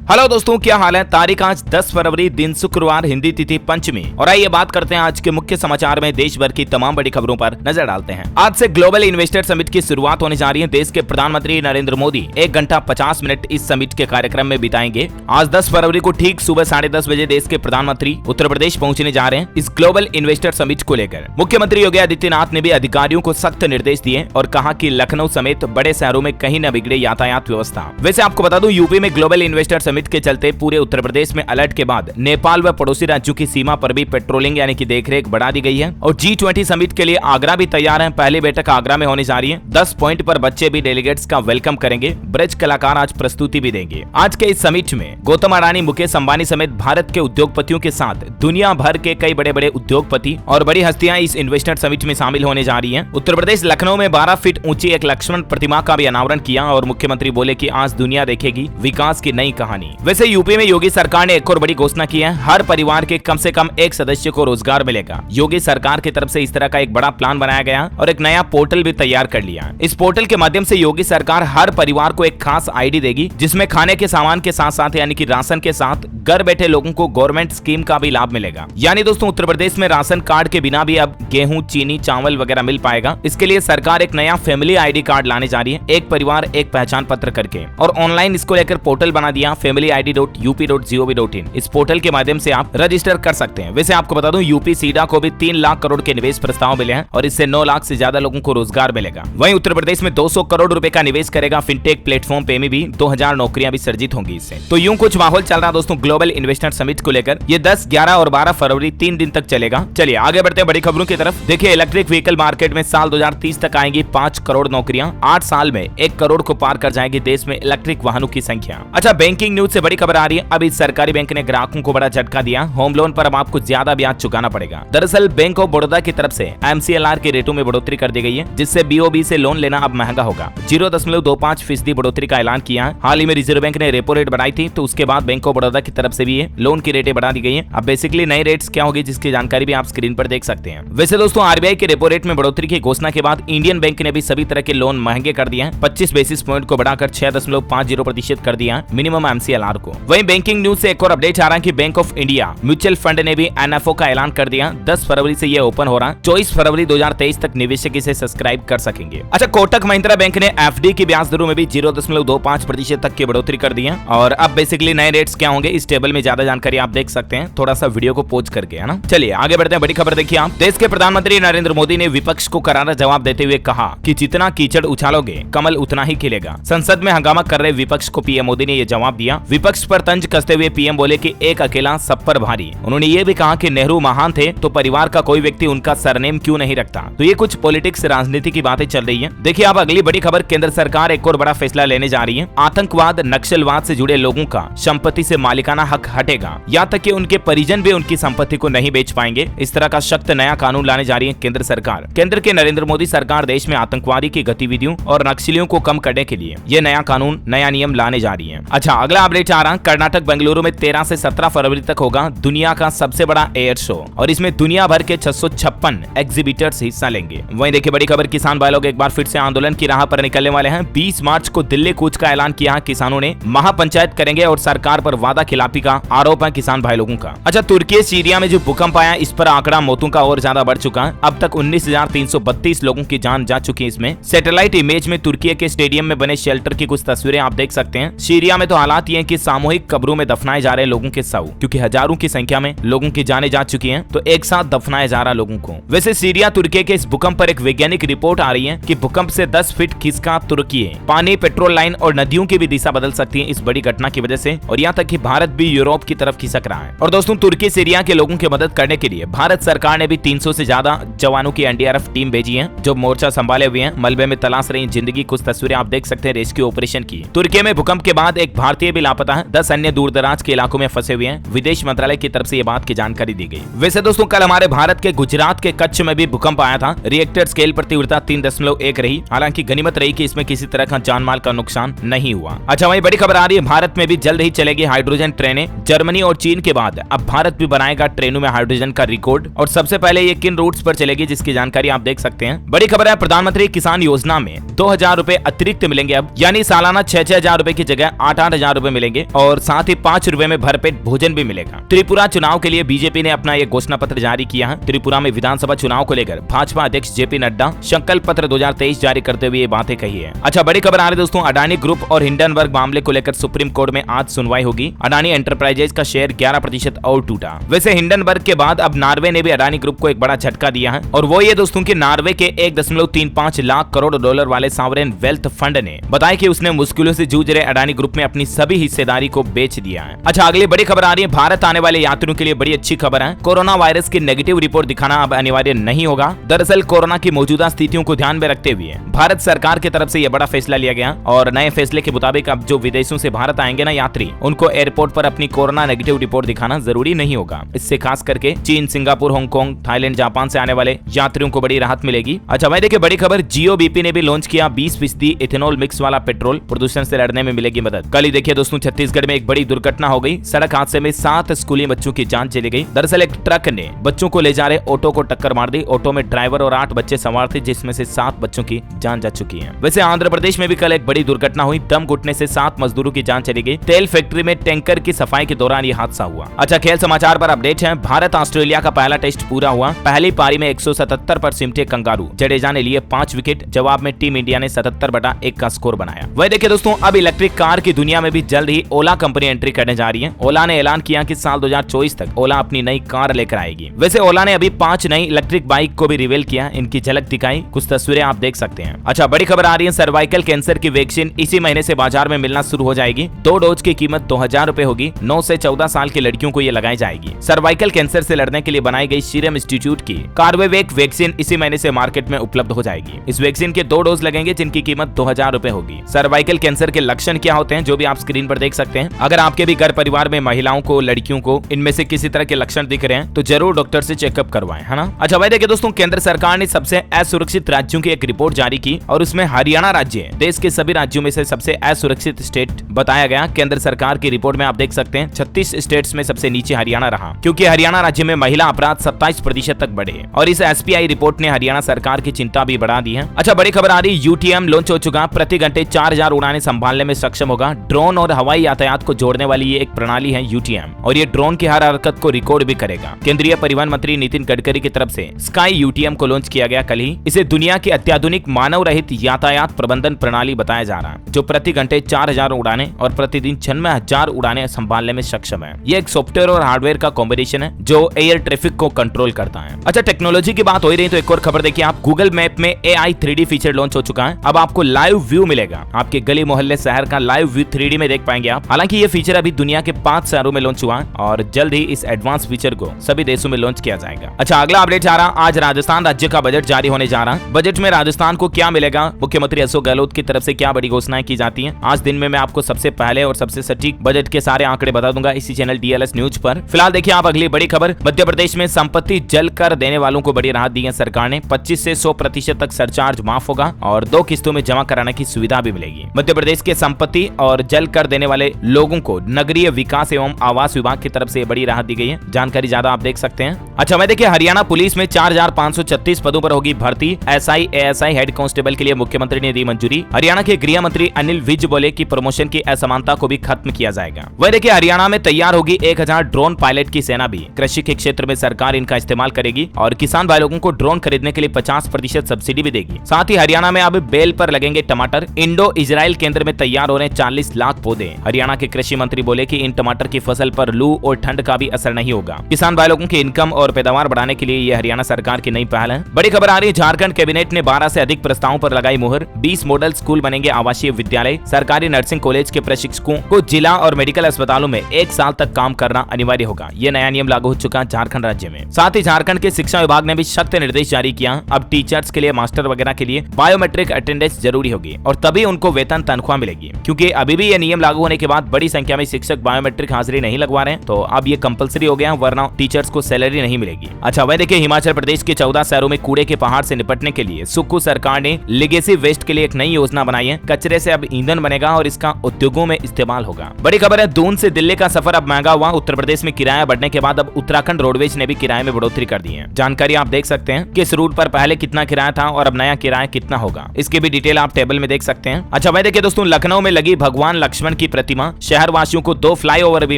Hello दोस्तों, क्या हाल है। तारीख आज 10 फरवरी, दिन शुक्रवार, हिंदी तिथि पंचमी। और आइए बात करते हैं आज के मुख्य समाचार में देश भर की तमाम बड़ी खबरों पर नजर डालते हैं। आज से ग्लोबल इन्वेस्टर समिट की शुरुआत होने जा रही है। देश के प्रधानमंत्री नरेंद्र मोदी 1 घंटा 50 मिनट इस समिट के कार्यक्रम में बिताएंगे। आज 10 फरवरी को ठीक सुबह 10:30 बजे देश के प्रधानमंत्री उत्तर प्रदेश पहुंचने जा रहे हैं इस ग्लोबल इन्वेस्टर समिट को लेकर। मुख्यमंत्री योगी आदित्यनाथ ने भी अधिकारियों को सख्त निर्देश दिए और कहा कि लखनऊ समेत बड़े शहरों में कहीं न बिगड़े यातायात व्यवस्था। वैसे आपको बता दूं, यूपी में ग्लोबल इन्वेस्टर समिट के चलते पूरे उत्तर प्रदेश में अलर्ट के बाद नेपाल व पड़ोसी राज्यों की सीमा पर भी पेट्रोलिंग यानी कि देखरेख बढ़ा दी गई है। और G20 समिट के लिए आगरा भी तैयार है। पहली बैठक आगरा में होने जा रही है। 10 पॉइंट पर बच्चे भी डेलीगेट्स का वेलकम करेंगे। ब्रज कलाकार आज प्रस्तुति भी देंगे। आज के इस समिट में गौतम अडानी, मुकेश अंबानी समेत भारत के उद्योगपतियों के साथ दुनिया भर के कई बड़े बड़े उद्योगपति और बड़ी हस्तियां इस इन्वेस्टर समिट में शामिल होने जा रही है। उत्तर प्रदेश लखनऊ में 12 फीट ऊंची एक लक्ष्मण प्रतिमा का भी अनावरण किया और मुख्यमंत्री बोले कि आज दुनिया देखेगी विकास की नई कहानी। वैसे यूपी में योगी सरकार ने एक और बड़ी घोषणा की है। हर परिवार के कम से कम एक सदस्य को रोजगार मिलेगा। योगी सरकार की तरफ से इस तरह का एक बड़ा प्लान बनाया गया और एक नया पोर्टल भी तैयार कर लिया। इस पोर्टल के माध्यम से योगी सरकार हर परिवार को एक खास आईडी देगी, जिसमें खाने के सामान के साथ साथ यानी कि राशन के साथ घर बैठे लोगों को गवर्नमेंट स्कीम का भी लाभ मिलेगा। यानी दोस्तों, उत्तर प्रदेश में राशन कार्ड के बिना भी अब गेहूं, चीनी, चावल वगैरह मिल पाएगा। इसके लिए सरकार एक नया फैमिली आईडी कार्ड लाने जा रही है, एक परिवार एक पहचान पत्र करके। और ऑनलाइन इसको लेकर पोर्टल बना दिया familyid.up.gov.in। इस पोर्टल के माध्यम से आप रजिस्टर कर सकते हैं। वैसे आपको बता दूं, यूपी सीडा को भी 3 लाख करोड़ के निवेश प्रस्ताव मिले हैं और इससे 9 लाख से ज्यादा लोगों को रोजगार मिलेगा। वहीं उत्तर प्रदेश में 200 करोड़ रुपए का निवेश करेगा फिनटेक प्लेटफॉर्म पे में भी 2000 नौकरियां भी सर्जित होंगी इससे। तो यूं कुछ माहौल चल रहा है दोस्तों ग्लोबल इन्वेस्टर समिट को लेकर। ये 10, 11 और 12 फरवरी 3 दिन तक चलेगा। चलिए आगे बढ़ते हैं बड़ी खबरों की तरफ। देखिए, इलेक्ट्रिक व्हीकल मार्केट में साल 2030 तक आएंगी 5 करोड़ नौकरियां। 8 साल में 1 करोड़ को पार कर जाएगी देश में इलेक्ट्रिक वाहनों की संख्या। अच्छा, बैंकिंग न्यूज से बड़ी खबर आ रही है। अब इस सरकारी बैंक ने ग्राहकों को बड़ा झटका दिया। होम लोन पर अब आपको ज्यादा ब्याज चुकाना पड़ेगा। दरअसल बैंक ऑफ बड़ौदा की तरफ से MCLR के रेटों में बढ़ोतरी कर दी गई है, जिससे BOB से लोन लेना अब महंगा होगा। 0.25% बढ़ोतरी का ऐलान किया है। हाल ही में रिजर्व बैंक ने रेपो रेट बढ़ाई थी, तो उसके बाद बैंक ऑफ बड़ौदा की तरफ से भी ये लोन की रेटें बढ़ा दी गई है। अब बेसिकली नई रेट्स क्या होगी, जिसकी जानकारी भी आप स्क्रीन पर देख सकते हैं। वैसे दोस्तों, RBI के रेपो रेट में बढ़ोतरी की घोषणा के बाद इंडियन बैंक ने भी सभी तरह के लोन महंगे कर दिए हैं। 25 बेसिस पॉइंट को बढ़ाकर 6.50% कर दिया मिनिमम MCLR को। वहीं बैंकिंग न्यूज से एक और अपडेट आ रहा है कि bank of India mutual fund ने भी NFO का ऐलान कर दिया। 10 फरवरी से ये ओपन हो रहा है। 24 फरवरी 2023 तक निवेशक इसे सब्सक्राइब कर सकेंगे। अच्छा, कोटक महिंद्रा बैंक ने FD की ब्याज दरों में भी 0.25% तक की बढ़ोतरी कर दी है। और अब बेसिकली नए रेट्स क्या होंगे, इस टेबल में ज्यादा जानकारी आप देख सकते हैं, थोड़ा सा वीडियो को पॉज करके, है ना। चलिए आगे बढ़ते हैं। बड़ी खबर देखिए आप। देश के प्रधानमंत्री नरेंद्र मोदी ने विपक्ष को करारा जवाब देते हुए कहा कि जितना कीचड़ उछालोगे कमल उतना ही खिलेगा। संसद में हंगामा कर रहे विपक्ष को PM मोदी ने यह जवाब दिया। विपक्ष पर तंज कसते हुए PM बोले कि एक अकेला सब पर भारी। उन्होंने ये भी कहा कि नेहरू महान थे तो परिवार का कोई व्यक्ति उनका सरनेम क्यों नहीं रखता। तो ये कुछ पॉलिटिक्स, राजनीति की बातें चल रही है। देखिए आप अगली बड़ी खबर। केंद्र सरकार एक और बड़ा फैसला लेने जा रही है। आतंकवाद, नक्सलवाद से जुड़े लोगों का संपत्ति से मालिकाना हक हटेगा, यहाँ तक कि उनके परिजन भी उनकी संपत्ति को नहीं बेच पाएंगे। इस तरह का सख्त नया कानून लाने जा रही है केंद्र सरकार। केंद्र के नरेंद्र मोदी सरकार देश में आतंकवादी की गतिविधियों और नक्सलियों को कम करने के लिए ये नया कानून, नया नियम लाने जा रही है। अच्छा, अगला अपडेट आ रहा है। कर्नाटक बेंगलुरु में 13 से 17 फरवरी तक होगा दुनिया का सबसे बड़ा एयर शो और इसमें दुनिया भर के 656 एग्जीबिटर्स हिस्सा लेंगे। वहीं देखिए बड़ी खबर, किसान भाई लोग एक बार फिर से आंदोलन की राह पर निकलने वाले हैं। 20 मार्च को दिल्ली कूच का ऐलान किया। किसानों ने महापंचायत करेंगे और सरकार पर वादा खिलाफी का आरोप है किसान भाई लोगों का। अच्छा, तुर्की सीरिया में जो भूकंप आया, इस पर आंकड़ा मौतों का और ज्यादा बढ़ चुका है। अब तक 19,332 लोगों की जान जा चुकी है इसमें। सैटेलाइट इमेज में तुर्की के स्टेडियम में बने शेल्टर की कुछ तस्वीरें आप देख सकते हैं। सीरिया में तो हालात ये हैं कि सामूहिक कब्रों में दफनाए जा रहे लोगों के शव, क्योंकि हजारों की संख्या में लोगों की जानें जा चुकी हैं, तो एक साथ दफनाया जा रहा लोगों को। वैसे सीरिया तुर्की के इस भूकंप पर एक वैज्ञानिक रिपोर्ट आ रही है कि भूकंप से 10 फीट खिसका तुर्की है। पानी, पेट्रोल लाइन और नदियों की भी दिशा बदल सकती है इस बड़ी घटना की वजह से, और यहाँ तक कि भारत भी यूरोप की तरफ खिसक रहा है। और दोस्तों, तुर्की सीरिया के लोगों की मदद करने के लिए भारत सरकार ने भी 300 से ज्यादा जवानों की NDRF टीम भेजी है, जो मोर्चा संभाले हुए हैं, मलबे में तलाश रही जिंदगी। कुछ तस्वीरें आप देख सकते हैं रेस्क्यू ऑपरेशन की। तुर्की में भूकंप के बाद एक भारतीय भी लापता है। 10 अन्य दूर दराज के इलाकों में फंसे हुए हैं। विदेश मंत्रालय की तरफ से ये बात की जानकारी दी गई। वैसे दोस्तों, कल हमारे भारत के गुजरात के कच्छ में भी भूकंप आया था। रिएक्टर स्केल पर तीव्रता 3.1 रही। हालांकि गनीमत रही कि इसमें किसी तरह का जानमाल का नुकसान नहीं हुआ। अच्छा, वही बड़ी खबर आ रही है। भारत में भी जल्द ही चलेगी हाइड्रोजन ट्रेनें। जर्मनी और चीन के बाद अब भारत भी बनाएगा ट्रेनों में हाइड्रोजन का रिकॉर्ड। और सबसे पहले ये किन रूट्स पर चलेगी, जिसकी जानकारी आप देख सकते हैं। बड़ी खबर है, प्रधानमंत्री किसान योजना में 2,000 रुपए अतिरिक्त मिलेंगे अब, यानी सालाना 6,000 रुपए की जगह 8,000 रुपए मिलेंगे और साथ ही 5 रुपए में भरपेट भोजन भी मिलेगा। त्रिपुरा चुनाव के लिए बीजेपी ने अपना एक घोषणा पत्र जारी किया है। त्रिपुरा में विधानसभा चुनाव को लेकर भाजपा अध्यक्ष जेपी नड्डा संकल्प पत्र 2023 जारी करते हुए ये बातें कही है। अच्छा, बड़ी खबर आ रही दोस्तों, अडानी ग्रुप और हिंडनबर्ग मामले को लेकर सुप्रीम कोर्ट में आज सुनवाई होगी। अडानी एंटरप्राइजेज का शेयर 11% और टूटा। वैसे हिंडनबर्ग के बाद अब नार्वे ने भी अडानी ग्रुप को एक बड़ा झटका दिया है और वो ये दोस्तों कि नार्वे के 1.35 लाख करोड़ डॉलर वाले सॉवरेन वेल्थ फंड ने बताया कि उसने मुश्किलों से जूझ रहे अडानी ग्रुप में अपनी सभी हिस्सेदारी को बेच दिया है। अच्छा, अगली बड़ी खबर आ रही है, भारत आने वाले यात्रियों के लिए बड़ी अच्छी खबर है। कोरोना वायरस की नेगेटिव रिपोर्ट दिखाना अब अनिवार्य नहीं होगा। दरअसल कोरोना की मौजूदा स्थितियों को ध्यान में रखते हुए भारत सरकार की तरफ से यह बड़ा फैसला लिया गया और नए फैसले के मुताबिक अब जो विदेशों से भारत आएंगे ना यात्री, उनको एयरपोर्ट पर अपनी कोरोना नेगेटिव रिपोर्ट दिखाना जरूरी नहीं होगा। इससे खास करके चीन, सिंगापुर, हांगकांग, थाईलैंड, जापान से आने वाले यात्रियों को बड़ी राहत मिलेगी। अच्छा भाई देखिए, बड़ी खबर, जियो बीपी ने भी लॉन्च किया 20% इथेनॉल मिक्स वाला पेट्रोल, प्रदूषण से लड़ने में मिलेगी मदद। कल ही देखिए दोस्तों, छत्तीसगढ़ में एक बड़ी दुर्घटना हो गई। सड़क हादसे में 7 स्कूली बच्चों की जान चली गई। दरअसल एक ट्रक ने बच्चों को ले जा रहे ऑटो को टक्कर मार दी। ऑटो में ड्राइवर और 8 बच्चे सवार थे, जिसमें से 7 बच्चों की जान जा चुकी है। वैसे आंध्र प्रदेश में भी कल एक बड़ी दुर्घटना हुई। दम घुटने से 7 मजदूरों की जान चली गई। तेल फैक्ट्री में टैंकर की सफाई के दौरान यह हादसा हुआ। अच्छा, खेल समाचार पर अपडेट है। भारत ऑस्ट्रेलिया का पहला टेस्ट पूरा हुआ। पहली पारी में 177 पर सिमटे कंगारू। जडेजा ने लिए 5 विकेट। जवाब में टीम इंडिया ने 77/1 का स्कोर बनाया। वही देखिए दोस्तों, अब इलेक्ट्रिक कार की दुनिया में भी जल्द ही ओला कंपनी एंट्री करने जा रही है। ओला ने ऐलान किया कि साल 2024 तक ओला अपनी नई कार लेकर आएगी। वैसे ओला ने अभी 5 नई इलेक्ट्रिक बाइक को भी रिवील किया, इनकी झलक दिखाई, कुछ तस्वीरें आप देख सकते हैं। अच्छा, बड़ी खबर आ रही है, सर्वाइकल कैंसर की वैक्सीन इसी महीने से बाजार में मिलना शुरू हो जाएगी। 2 डोज की कीमत 2000 रुपए होगी। 9 से 14 साल की लड़कियों को ये लगाई जाएगी। सर्वाइकल कैंसर से लड़ने के लिए बनाई गई सीरम इंस्टीट्यूट की कार्बेवैक वैक्सीन इसी महीने से मार्केट में उपलब्ध हो जाएगी। इस वैक्सीन के 2 डोज लगेंगे, जिनकी कीमत 2000 रुपए होगी। सर्वाइकल कैंसर के लक्षण क्या होते हैं, जो भी आप स्क्रीन पर देख सकते हैं। अगर आपके भी घर परिवार में महिलाओं को, लड़कियों को इनमें से किसी तरह के लक्षण दिख रहे हैं तो जरूर डॉक्टर से चेकअप करवाएं, है ना। अच्छा भाई देखिए दोस्तों, केंद्र सरकार ने सबसे असुरक्षित राज्यों की एक रिपोर्ट जारी की और उसमें हरियाणा राज्य देश के सभी राज्यों में से सबसे असुरक्षित स्टेट बताया गया। केंद्र सरकार की रिपोर्ट में आप देख सकते हैं 36 स्टेट्स में सबसे नीचे हरियाणा रहा, क्योंकि हरियाणा राज्य में महिला अपराध 27% तक बढ़े और इस एसपीआई रिपोर्ट ने हरियाणा सरकार की चिंता भी बढ़ा दी है। अच्छा, बड़ी खबर आ रही, यूटीएम लॉन्च हो चुका। प्रति घंटे 4000 उड़ानें संभालने में सक्षम होगा। ड्रोन और हवाई यातायात को जोड़ने वाली ये एक प्रणाली है यूटीएम, और ये ड्रोन की हर हरकत को रिकॉर्ड भी करेगा। केंद्रीय परिवहन मंत्री नितिन गडकरी की तरफ से स्काई यूटीएम को लॉन्च किया गया कल ही। इसे दुनिया की अत्याधुनिक मानव रहित यातायात प्रबंधन प्रणाली बताया जा रहा है, जो प्रति घंटे 4000 उड़ानें और प्रतिदिन 96,000 उड़ानें संभालने में सक्षम है। ये एक सॉफ्टवेयर और हार्डवेयर का कॉम्बिनेशन है जो एयर ट्रैफिक को कंट्रोल करता है। अच्छा, टेक्नोलॉजी की बात हो रही है तो एक और खबर देखिए आप, गूगल मैप में AI 3D फीचर लॉन्च हो चुका है। अब आपको लाइव व्यू मिलेगा। आपके गली मोहल्ले शहर का लाइव व्यू 3D में देख पाएंगे आप। हालांकि ये फीचर अभी दुनिया के 5 शहरों में लॉन्च हुआ है और जल्द ही इस एडवांस फीचर को सभी देशों में लॉन्च किया जाएगा। अच्छा, अगला अपडेट आ रहा, आज राजस्थान राज्य का बजट जारी होने जा रहा है। बजट में राजस्थान को क्या मिलेगा, मुख्यमंत्री अशोक गहलोत की तरफ से क्या बड़ी घोषणाएं की जाती हैं, आज दिन में मैं आपको सबसे पहले और सबसे सटीक बजट के सारे आंकड़े बता दूंगा इसी चैनल DLS न्यूज पर। फिलहाल देखिए आप अगली बड़ी खबर, मध्य प्रदेश में संपत्ति जल कर देने वालों को बड़ी राहत दी है सरकार ने। 25 से 100% तक सरचार्ज माफ होगा और 2 किस्तों में जमा कराने की सुविधा भी मिलेगी। मध्य प्रदेश के संपत्ति और जल कर देने वाले लोगों को नगरीय विकास एवं आवास विभाग की तरफ से बड़ी राहत दी गई है। जानकारी ज्यादा आप देख सकते हैं। अच्छा, मैं देखिए हरियाणा पुलिस में 4536 पदों पर होगी भर्ती। SI ASI हेड कांस्टेबल के लिए मुख्यमंत्री ने दी मंजूरी। हरियाणा के गृह मंत्री अनिल विज बोले कि प्रमोशन की असमानता को भी खत्म किया जाएगा। वह देखिए हरियाणा में तैयार होगी 1000 ड्रोन पायलट की सेना भी। कृषि के क्षेत्र में सरकार इनका इस्तेमाल करेगी और किसान भाई लोगों को ड्रोन खरीदने के लिए 50% सब्सिडी भी देगी। साथ ही हरियाणा में अब बेल पर लगेंगे टमाटर। इंडो इजराइल केंद्र में तैयार हो रहे 40 लाख पौधे। हरियाणा के कृषि मंत्री बोले कि इन टमाटर की फसल पर लू और ठंड का भी असर नहीं होगा। किसान भाई लोगों की इनकम और पैदावार बढ़ाने के लिए ये हरियाणा सरकार की नई पहल है। बड़ी खबर आ रही है, झारखंड कैबिनेट ने 12 से अधिक प्रस्तावों पर लगाई मुहर। 20 मॉडल स्कूल बनेंगे आवासीय विद्यालय। सरकारी नर्सिंग कॉलेज के प्रशिक्षकों को जिला और मेडिकल अस्पतालों में 1 साल तक काम करना अनिवार्य होगा। ये नया नियम लागू हो चुका झारखंड राज्य में। साथ ही झारखंड के शिक्षा विभाग ने भी सख्त निर्देश जारी किया। अब टीचर्स के लिए, मास्टर वगैरह के लिए बायोमेट्रिक अटेंडेंस जरूरी होगी और तभी उनको वेतन तनख्वाह मिलेगी, क्योंकि अभी भी ये नियम लागू होने के बाद बड़ी संख्या में शिक्षक बायोमेट्रिक हाजिरी नहीं लगवा रहे हैं। तो अब ये कंपलसरी हो गया, वरना टीचर्स को सैलरी नहीं मिलेगी। अच्छा, वह देखिए हिमाचल प्रदेश के 14 शहरों में कूड़े के पहाड़ से निपटने के लिए सुक्खू सरकार ने लेगेसी वेस्ट के लिए एक नई योजना बनाई है। कचरे से अब ईंधन बनेगा और इसका उद्योगों में इस्तेमाल होगा। बड़ी खबर है, दून से दिल्ली का सफर अब महंगा हुआ। उत्तर प्रदेश में किराया बढ़ने के बाद अब उत्तराखंड रोडवेज ने भी किराए में बढ़ोतरी कर दी है। जानकारी आप देख सकते हैं किस रूट पर पहले कितना किराया था और अब नया किराया कितना होगा। इसकी भी डिटेल आप टेबल में देख सकते हैं। अच्छा भाई देखिए दोस्तों, लखनऊ में लगी भगवान लक्ष्मण की प्रतिमा, शहर वासियों को 2 फ्लाईओवर भी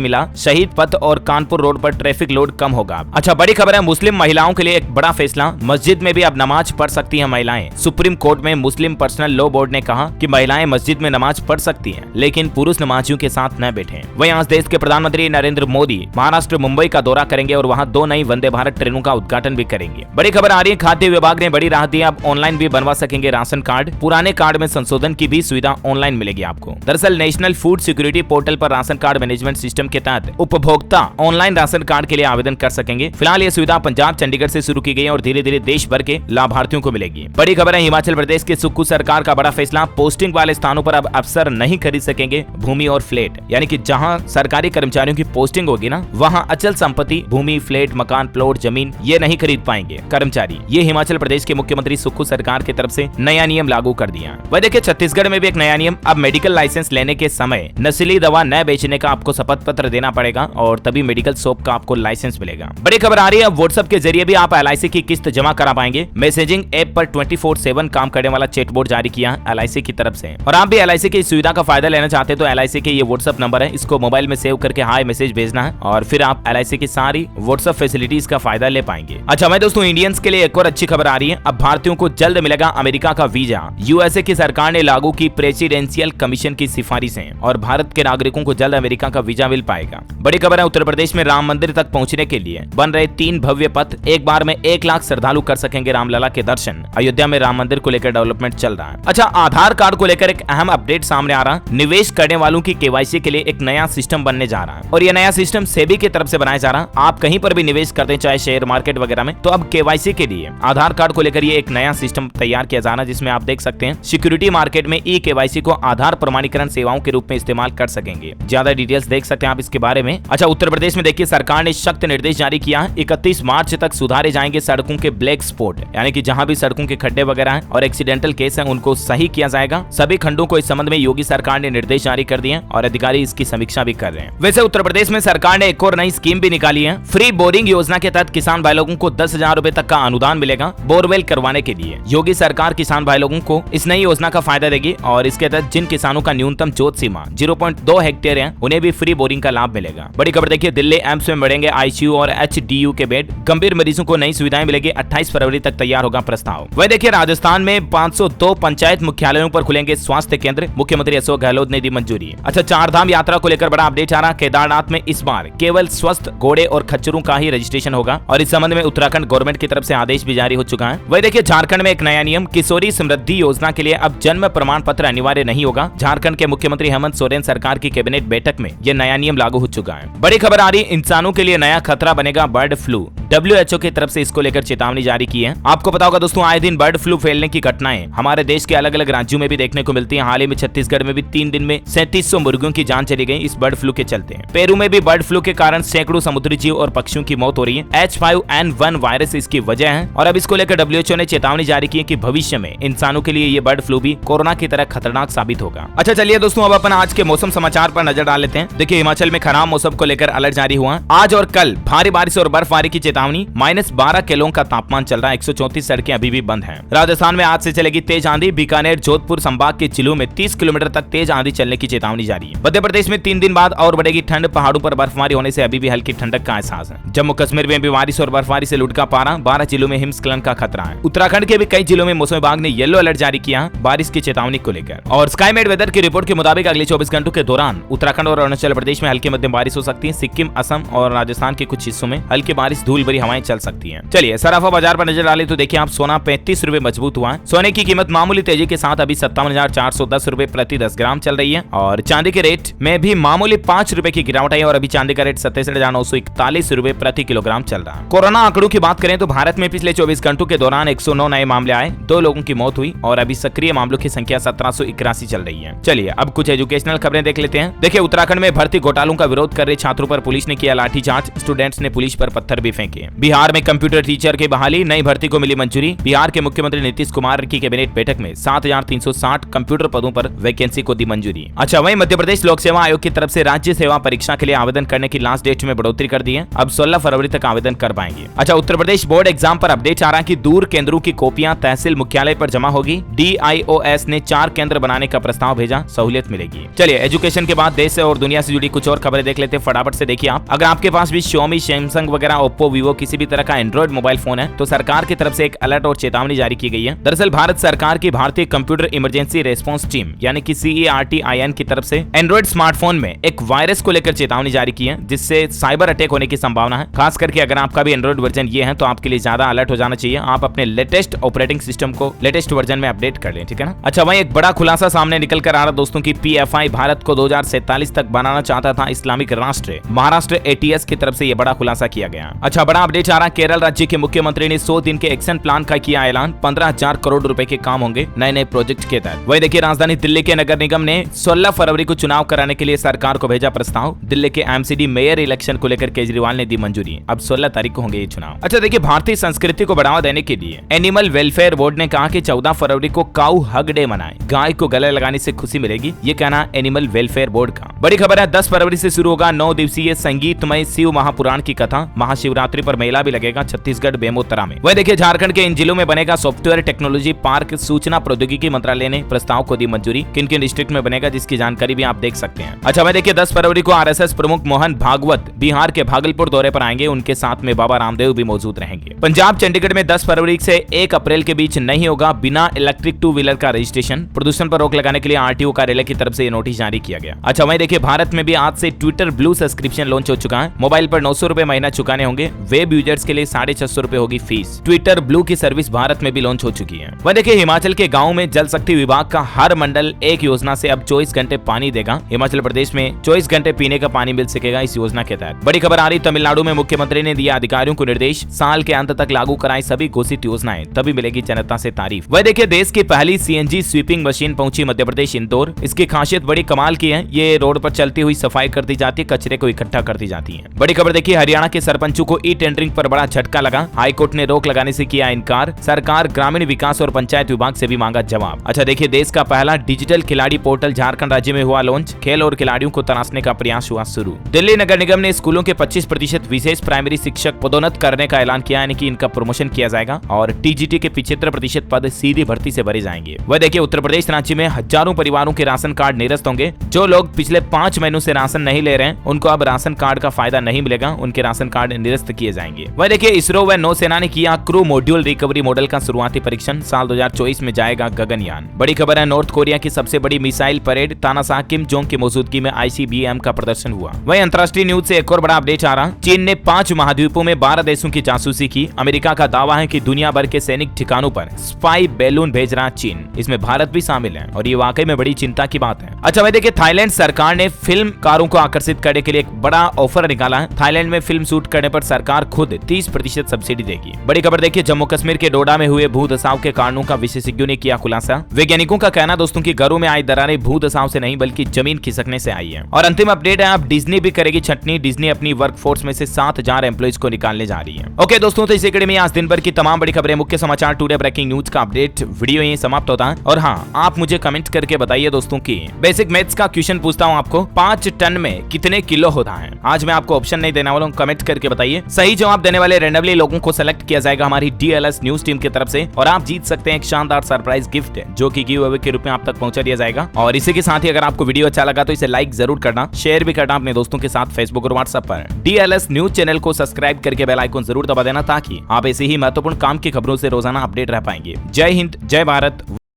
मिला, शहीद पथ और कानपुर रोड पर ट्रैफिक लोड कम होगा। अच्छा, बड़ी खबर है मुस्लिम महिलाओं के लिए एक बड़ा फैसला, मस्जिद में भी अब नमाज पढ़ सकती हैं महिलाएं। सुप्रीम कोर्ट में मुस्लिम पर्सनल लॉ बोर्ड ने कहा कि महिलाएं मस्जिद में नमाज पढ़ सकती हैं, लेकिन पुरुष नमाजियों के साथ न बैठें। वहीं आज देश के प्रधानमंत्री नरेंद्र मोदी महाराष्ट्र मुंबई का दौरा करेंगे और वहां 2 नई वंदे भारत ट्रेनों का उद्घाटन भी करेंगे। बड़ी खबर आ रही है, खाद्य विभाग ने बड़ी राहत दी, अब ऑनलाइन भी बनवा सकेंगे राशन कार्ड, पुराने कार्ड में संशोधन की भी सुविधा ऑनलाइन मिलेगी आपको। दरअसल नेशनल फूड सिक्योरिटी पोर्टल पर राशन कार्ड मैनेजमेंट सिस्टम के तहत उपभोक्ता ऑनलाइन राशन कार्ड के लिए आवेदन कर सकेंगे। फिलहाल ये सुविधा पंजाब चंडीगढ़ से शुरू की गई और धीरे धीरे देश भर के लाभार्थियों को मिलेगी। बड़ी खबर है, हिमाचल प्रदेश के सुक्खू सरकार का बड़ा फैसला, पोस्टिंग वाले स्थानों पर अब अफसर नहीं खरीद सकेंगे भूमि और फ्लैट, यानी कि जहां सरकारी कर्मचारियों की पोस्टिंग होगी ना, वहां अचल संपत्ति, भूमि, फ्लैट, मकान, प्लॉट, जमीन ये नहीं खरीद पाएंगे कर्मचारी। ये हिमाचल प्रदेश के मुख्यमंत्री सुक्खू सरकार की तरफ से नया नियम लागू कर दिया। वह देखिए छत्तीसगढ़ में भी एक नया नियम, अब मेडिकल लाइसेंस लेने के समय नशीली दवा न बेचने का आपको शपथ पत्र देना पड़ेगा और तभी मेडिकल शॉप का आपको लाइसेंस मिलेगा। बड़ी खबर आ रही है, व्हाट्सएप के जरिए भी आप LIC की किस्त जमा करा पाएंगे। मैसेजिंग ऐप पर 24/7 काम करने वाला चैटबॉट जारी किया LIC की तरफ से, और आप भी LIC की सुविधा का फायदा लेना चाहते हैं तो LIC के ये व्हाट्सएप नंबर है, इसको मोबाइल में सेव करके हाई मैसेज भेजना है और फिर आप LIC की सारी व्हाट्सएप फैसिलिटीज का फायदा ले पाएंगे। अच्छा मैं दोस्तों, इंडियंस के लिए एक और अच्छी खबर आ रही है, अब भारतीयों को जल्द मिलेगा अमेरिका का वीजा। USA की सरकार ने लागू की प्रेसिडेंशियल कमीशन की सिफारिशें और भारत के नागरिकों को जल्द अमेरिका का वीजा मिल पाएगा। बड़ी खबर है, उत्तर प्रदेश में राम मंदिर तक पहुंचने के लिए बन रहे 3 भव्य पथ, एक बार में 1 लाख श्रद्धालु कर सकेंगे रामलला के दर्शन। अयोध्या में राम मंदिर को लेकर डेवलपमेंट चल रहा है। अच्छा, आधार कार्ड को लेकर एक अहम अपडेट सामने आ रहा, निवेश करने वालों की KYC के लिए एक नया सिस्टम बनने जा रहा है और ये नया सिस्टम सेबी की तरफ से बनाया जा रहा। आप कहीं पर भी निवेश करते हैं, चाहे शेयर मार्केट वगैरह में, तो अब KYC के लिए आधार कार्ड को लेकर ये एक नया सिस्टम तैयार किया जा रहा है, जिसमें आप देख सकते हैं सिक्योरिटी मार्केट में KYC को आधार प्रमाणीकरण सेवाओं के रूप में इस्तेमाल कर सकेंगे। ज्यादा डिटेल्स देख सकते हैं आप इसके बारे में। अच्छा, उत्तर प्रदेश में देखिए सरकार ने सख्त निर्देश जारी किया है, 31 मार्च तक सुधारे जाएंगे सड़कों के ब्लैक स्पॉट, यानी कि जहां भी सड़कों के खड्डे वगैरह हैं और एक्सीडेंटल केस हैं उनको सही किया जाएगा। सभी खंडों को इस संबंध में योगी सरकार ने निर्देश जारी कर दिए हैं और अधिकारी इसकी समीक्षा भी कर रहे हैं। वैसे उत्तर प्रदेश में सरकार ने एक और नई स्कीम भी निकाली है, फ्री बोरिंग योजना के तहत किसान भाई लोगों को 10,000 रुपए तक का अनुदान मिलेगा बोरवेल करवाने के लिए। योगी सरकार किसान भाई लोगों को इस नई योजना का फायदा देगी और इसके तहत जिन किसानों का न्यूनतम जोत सीमा 0.2 हेक्टेयर है उन्हें भी फ्री बोरिंग का लाभ मिलेगा। बड़ी खबर देखिए, दिल्ली एम्स में बढ़ेंगे ICU और HDU के बेड, गंभीर मरीजों को नई सुविधाएं मिलेगी। 28 फरवरी तक तैयार होगा प्रस्ताव। वह देखिए राजस्थान में 502 पंचायत मुख्यालयों पर खुलेंगे स्वास्थ्य केंद्र, मुख्यमंत्री अशोक गहलोत ने दी मंजूरी। अच्छा, 4 धाम यात्रा को लेकर बड़ा अपडेट आ रहा, केदारनाथ में इस बार केवल स्वस्थ घोड़े और खच्चरों का ही रजिस्ट्रेशन होगा और इस संबंध में उत्तराखंड गवर्नमेंट की तरफ से आदेश भी जारी हो चुका है। वही देखिए झारखंड में एक नया नियम, किशोरी समृद्धि योजना के लिए अब जन्म प्रमाण पत्र अनिवार्य नहीं होगा। झारखंड के मुख्यमंत्री हेमंत सोरेन सरकार की कैबिनेट बैठक में यह नया नियम लागू हो चुका है। बड़ी खबर आ रही, इंसानों के लिए नया खतरा बनेगा बर्ड फ्लू। WHO की तरफ से इसको लेकर चेतावनी जारी की है। आपको पता होगा दोस्तों, आए दिन बर्ड फ्लू फैलने की घटनाएं हमारे देश के अलग अलग राज्यों में भी देखने को मिलती हैं। हाल ही में छत्तीसगढ़ में भी 3 दिन में 3700 मुर्गियों की जान चली गई इस बर्ड फ्लू के चलते। पेरू में भी बर्ड फ्लू के कारण सैकड़ों समुद्री जीव और पक्षियों की मौत हो रही है। H5N1 वायरस इसकी वजह है और अब इसको लेकर WHO ने चेतावनी जारी की है कि भविष्य में इंसानों के लिए ये बर्ड फ्लू भी कोरोना की तरह खतरनाक साबित होगा। अच्छा चलिए दोस्तों, अब अपन आज के मौसम समाचार पर नजर डाल लेते हैं। देखिए हिमाचल में खराब मौसम को लेकर अलर्ट जारी हुआ। आज और कल भारी बारिश और बर्फबारी की चेतावनी, -12 किलो का तापमान चल रहा है, 134 सड़कें अभी भी बंद हैं। राजस्थान में आज से चलेगी तेज आंधी, बीकानेर जोधपुर संभाग के जिलों में 30 किलोमीटर तक तेज आंधी चलने की चेतावनी जारी है। मध्य प्रदेश में 3 दिन बाद और बढ़ेगी ठंड, पहाड़ों पर बर्फबारी होने से अभी भी हल्की ठंडक का एहसास है। जम्मू कश्मीर में भी बारिश और बर्फबारी से लुढ़का पारा, 12 जिलों में हिमस्खलन का खतरा है। उत्तराखंड के भी कई जिलों में मौसम विभाग ने येलो अलर्ट जारी किया बारिश की चेतावनी को लेकर। और स्काईमेट वेदर की रिपोर्ट के मुताबिक अगले 24 घंटों के दौरान उत्तराखंड और अरुणाचल प्रदेश में हल्की मध्यम बारिश हो सकती है। सिक्किम, असम और राजस्थान के कुछ हिस्सों में हल्की बारिश, धूल भरी हवाएं चल सकती हैं। चलिए सराफा बाजार पर नजर डालें तो देखिए आप सोना 35 रुपए मजबूत हुआ है। सोने की कीमत मामूली तेजी के साथ अभी 57,410 रुपए प्रति 10 ग्राम चल रही है और चांदी के रेट में भी मामूली 5 रुपए की गिरावट आई और अभी चांदी का रेट 67,941 रुपए प्रति किलोग्राम चल रहा है। कोरोना आंकड़ों की बात करें तो भारत में पिछले 24 घंटों के दौरान 109 नए मामले आए, 2 लोगों की मौत हुई और अभी सक्रिय मामलों की संख्या 1781 चल रही है। चलिए अब कुछ एजुकेशनल खबरें देख लेते हैं। देखिए उत्तराखंड में भर्ती घोटालों का विरोध कर रहे छात्रों पर पुलिस ने किया लाठीचार्ज, स्टूडेंट्स ने पुलिस पर पत्थर भी फेंके। बिहार में कंप्यूटर टीचर की बहाली, नई भर्ती को मिली मंजूरी। बिहार के मुख्यमंत्री नीतीश कुमार की कैबिनेट बैठक में 7,360 कंप्यूटर पदों पर वैकेंसी को दी मंजूरी। अच्छा वहीं मध्य प्रदेश लोक सेवा आयोग की तरफ से राज्य सेवा परीक्षा के लिए आवेदन करने की लास्ट डेट में बढ़ोतरी कर दी है, अब 16 फरवरी तक आवेदन कर पाएंगे। अच्छा उत्तर प्रदेश बोर्ड एग्जाम पर अपडेट आ रहा है कि दूर केंद्रों की कॉपियां तहसील मुख्यालय पर जमा होगी। DIOS ने 4 केंद्र बनाने का प्रस्ताव भेजा, सहूलियत मिलेगी। चलिए एजुकेशन के बाद देश से और दुनिया से जुड़ी कुछ और खबरें देख लेते हैं फटाफट से। देखिए आप, अगर आपके पास भी Xiaomi, सैमसंग वगैरह, ओप्पो, वीवो किसी भी तरह का एंड्रॉइड मोबाइल फोन है तो सरकार की तरफ से एक अलर्ट और चेतावनी जारी की गई है। दरअसल भारत सरकार की भारतीय कंप्यूटर इमरजेंसी रेस्पॉन्स टीम यानी कि CERTIN की तरफ से एंड्रॉइड स्मार्टफोन में एक वायरस को लेकर चेतावनी जारी की है, जिससे साइबर अटैक होने की संभावना है। खास करके अगर आपका भी एंड्रॉइड वर्जन ये है तो आपके लिए ज्यादा अलर्ट हो जाना चाहिए। आप अपने लेटेस्ट ऑपरेटिंग सिस्टम को लेटेस्ट वर्जन में अपडेट कर लें, ठीक है ना। अच्छा भाई, एक बड़ा खुलासा सामने निकल कर आ रहा दोस्तों की PFI भारत को 2047 तक बनाना चाहता था इस्लामिक राष्ट्र। महाराष्ट्र ATS की तरफ से यह बड़ा खुलासा किया गया। अच्छा, बड़ा अपडेट आ रहा, केरल राज्य के मुख्यमंत्री ने 100 दिन के एक्शन प्लान का किया ऐलान। 15,000 करोड़ रुपए के काम होंगे नए नए प्रोजेक्ट के तहत। वही देखिए, राजधानी दिल्ली के नगर निगम ने 16 फरवरी को चुनाव कराने के लिए सरकार को भेजा प्रस्ताव। दिल्ली के MCD मेयर इलेक्शन को लेकर केजरीवाल ने दी मंजूरी। अब 16 तारीख को होंगे ये चुनाव। अच्छा देखिए, भारतीय संस्कृति को बढ़ावा देने के लिए एनिमल वेलफेयर बोर्ड ने कहा कि 14 फरवरी को काऊ हग डे मनाएं। गाय को गले लगाने से खुशी मिलेगी, ये कहना एनिमल वेलफेयर बोर्ड का। बड़ी खबर है, 10 फरवरी से शुरू होगा 9 दिवसीय संगीतमय शिव महापुराण की कथा। महाशिवरात्रि पर मेला भी लगेगा छत्तीसगढ़ बेमोतरा में। वह देखिए, झारखंड के इन जिलों में बनेगा सॉफ्टवेयर टेक्नोलॉजी पार्क। सूचना प्रौद्योगिकी मंत्रालय ने प्रस्ताव को दी मंजूरी। किन किन डिस्ट्रिक्ट में बनेगा जिसकी जानकारी भी आप देख सकते हैं। अच्छा वह देखिए, 10 फरवरी को RSS प्रमुख मोहन भागवत बिहार के भागलपुर दौरे पर आएंगे। उनके साथ में बाबा रामदेव भी मौजूद रहेंगे। पंजाब चंडीगढ़ में 10 फरवरी से 1 अप्रैल के बीच नहीं होगा बिना इलेक्ट्रिक 2 व्हीलर का रजिस्ट्रेशन। प्रदूषण पर रोक लगाने के लिए RTO कार्यालय की तरफ से ये नोटिस जारी किया गया। अच्छा वहीं देखिए, भारत में भी आज से ट्विटर ब्लू सब्सक्रिप्शन लॉन्च हो चुका है। मोबाइल पर 900 रुपए महीना चुकाने होंगे। वेब यूजर्स के लिए 650 रुपए होगी फीस। ट्विटर ब्लू की सर्विस भारत में भी लॉन्च हो चुकी है। वह देखिए, हिमाचल के गाँव में जल शक्ति विभाग का हर मंडल एक योजना से अब 24 घंटे पानी देगा। हिमाचल प्रदेश में 24 घंटे पीने का पानी मिल सकेगा इस योजना के तहत। बड़ी खबर आ रही, तमिलनाडु में मुख्यमंत्री ने दिया अधिकारियों को निर्देश, साल के अंत तक लागू कराएं सभी घोषित योजनाएं, तभी मिलेगी जनता से तारीफ। वह देखिए, देश की पहली CNG स्वीपिंग मशीन पहुंची मध्य प्रदेश इंदौर। इसकी खासियत बड़ी कमाल की है, ये रोड पर चलती हुई सफाई कर दी जाती है, कचरे को इकट्ठा कर दी जाती है। बड़ी खबर देखिए, हरियाणा के सरपंचों को ई-टेंडरिंग पर बड़ा झटका लगा। हाईकोर्ट ने रोक लगाने से किया इनकार। सरकार ग्रामीण विकास और पंचायत विभाग से भी मांगा जवाब। अच्छा देखिए, देश का पहला डिजिटल खिलाड़ी पोर्टल झारखंड राज्य में हुआ लॉन्च। खेल और खिलाड़ियों को तराशने का प्रयास हुआ शुरू। दिल्ली नगर निगम ने स्कूलों के 25% विशेष प्राइमरी शिक्षक पदोन्नत करने का ऐलान किया, यानी कि इनका प्रमोशन किया जाएगा और TGT के 75% पद सीधी भर्ती से भरे जाएंगे। वह देखिए, उत्तर प्रदेश राज्य में हजारों परिवारों के राशन कार्ड निरस्त होंगे। जो लोग पिछले 5 महीनों से राशन नहीं ले रहे हैं उनको अब राशन कार्ड का फायदा नहीं मिलेगा, उनके राशन कार्ड निरस्त किए जाएंगे। वह देखिए, इसरो व नौसेना ने किया क्रू मॉड्यूल रिकवरी मॉडल का शुरुआती परीक्षण। साल 2024 में जाएगा गगनयान। बड़ी खबर है, नॉर्थ कोरिया की सबसे बड़ी मिसाइल परेड तानाशाह किम जोंग की मौजूदगी में ICBM का प्रदर्शन हुआ। वहीं अंतर्राष्ट्रीय न्यूज से एक और बड़ा अपडेट आ रहा, चीन ने 5 महाद्वीपों में 12 देशों की जासूसी की। अमेरिका का दावा है कि दुनिया भर के सैनिक ठिकानों पर स्पाई बैलून भेज रहा चीन, इसमें भारत भी शामिल है और ये वाकई में बड़ी चिंता की बात है। अच्छा भाई देखिए, थाईलैंड सरकार ने फिल्मकारों को आकर्षित करने के लिए एक बड़ा ऑफर निकाला है। थाईलैंड में फिल्म शूट करने पर सरकार खुद 30% सब्सिडी देगी। बड़ी खबर देखिए, जम्मू कश्मीर के डोडा में हुए भू धसाव के कारणों का विशेषज्ञों ने किया खुलासा। वैज्ञानिकों का कहना दोस्तों की घरों में आई दरारें भू धसाव से नहीं बल्कि जमीन खिसकने से आई है। और अंतिम अपडेट है, अब डिज्नी भी करेगी छटनी। डिज्नी अपनी वर्कफोर्स में से 7,000 एम्प्लॉइज को निकालने जा रही है। ओके दोस्तों, तो इसी कड़ी में आज दिन भर की तमाम बड़ी खबरें, मुख्य समाचार, टुडे ब्रेकिंग न्यूज का अपडेट वीडियो यहीं समाप्त होता है। और हाँ, आप मुझे कमेंट करके बताइए दोस्तों की बेसिक मैथ्स का क्वेश्चन पूछता हूँ आपको, 5 टन में कितने किलो होता है। आज मैं आपको ऑप्शन नहीं देने वाला हूँ, कमेंट करके बताइए। सही जवाब देने वाले रैंडमली लोगों को सेलेक्ट किया जाएगा हमारी DLS न्यूज टीम की तरफ से और आप जीत सकते हैं एक शानदार सरप्राइज गिफ्ट जो कि गिव अवे के रूप में आप तक पहुंचा दिया जाएगा। और इसी के साथ ही अगर आपको वीडियो अच्छा लगा तो इसे लाइक जरूर करना, शेयर भी करना अपने दोस्तों के साथ फेसबुक और व्हाट्सएप पर। DLS न्यूज चैनल को सब्सक्राइब करके बेल आइकन जरूर दबा देना ताकि आप ऐसे ही महत्वपूर्ण काम की खबरों से रोजाना अपडेट रह पाएंगे। जय हिंद, जय भारत।